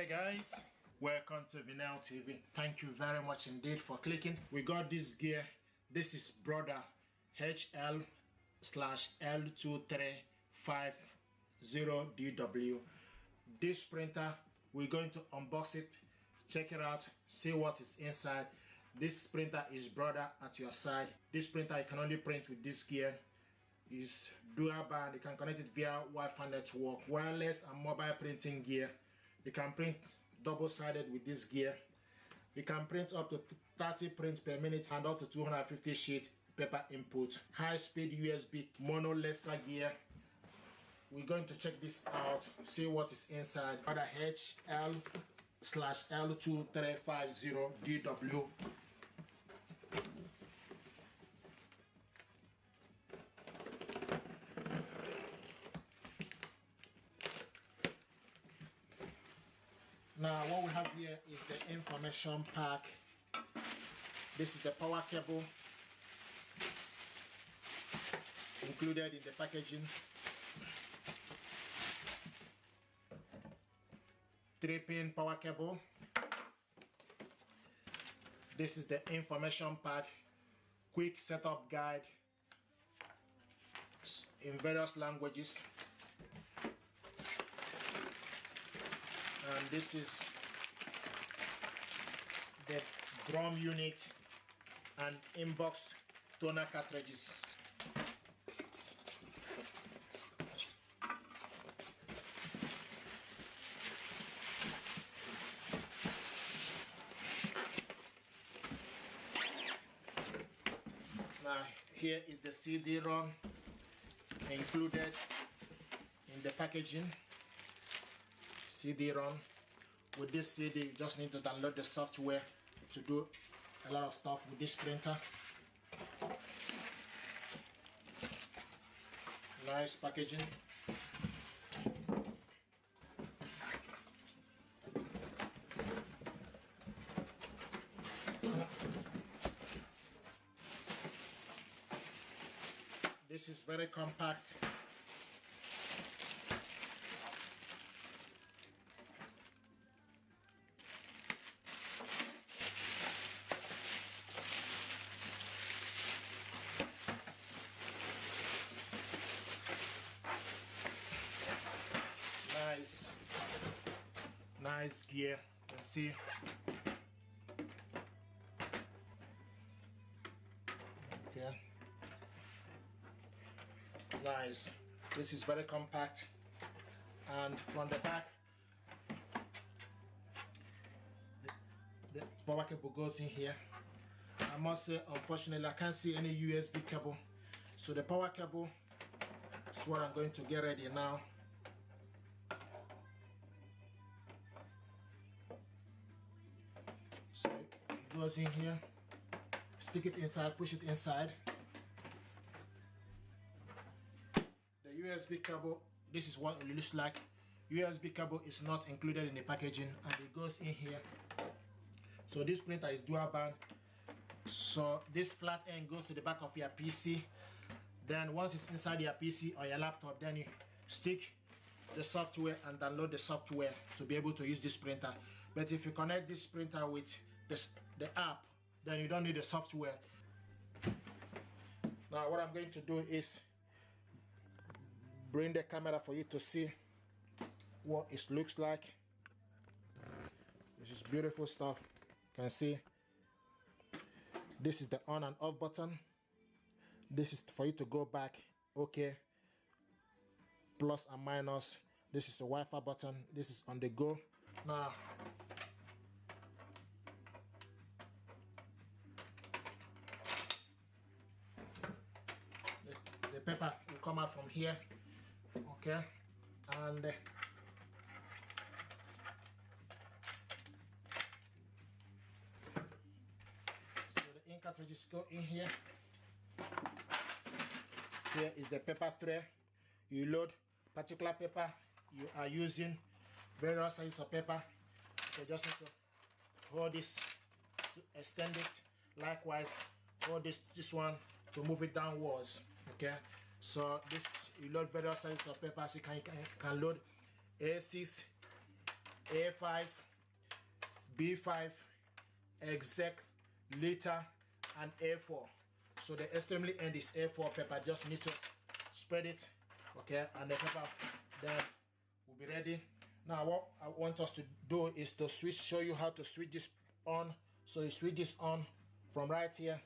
Hey guys, welcome to Vinyl TV. Thank you very much indeed for clicking. We got this gear. This is brother HL-L2350DW. This printer, we're going to unbox it, check it out, see what is inside. This printer is brother at your side. This printer you can only print with this gear. Is dual band. You can connect it via Wi-Fi network, wireless and mobile printing gear. You can print double-sided with this gear. You can print up to 30 prints per minute and up to 250 sheet paper input. High-speed USB mono laser gear. We're going to check this out, see what is inside. Other HL-L2350DW. Now what we have here is the information pack. This is the power cable included in the packaging. 3-pin power cable. This is the information pack, quick setup guide in various languages. And this is the drum unit and inbox toner cartridges. Now here is the CD-ROM included in the packaging. CD-ROM. With this CD, you just need to download the software to do a lot of stuff with this printer. Nice packaging. This is very compact. Nice gear, you can see. Okay, nice. This is very compact, and from the back the power cable goes in here. I must say, unfortunately, I can't see any USB cable, so the power cable is what I'm going to get ready now. So it goes in here, stick it inside, push it inside. The USB cable, this is what it looks like. USB cable is not included in the packaging, and it goes in here. So this printer is dual band, so this flat end goes to the back of your PC. Then once it's inside your PC or your laptop, then you stick the software and download the software to be able to use this printer. But if you connect this printer with the app, then you don't need the software. Now what I'm going to do is bring the camera for you to see what it looks like. This is beautiful stuff. You can see this is the on and off button. This is for you to go back, okay, plus and minus. This is the Wi-Fi button. This is on the go. Now the paper will come out from here, okay, and so the ink cartridges go in here. Here is the paper tray. You load particular paper you are using, various sizes of paper. You just need to hold this to extend it. Likewise, hold this one to move it downwards. Okay, so this you load various sizes of paper. So you can load A6, A5, B5, exec, liter, and A4. So the extremely end is A4 pepper. Just need to spread it, okay, and the pepper then will be ready. Now what I want us to do is to show you how to switch this on. So you switch this on from right here.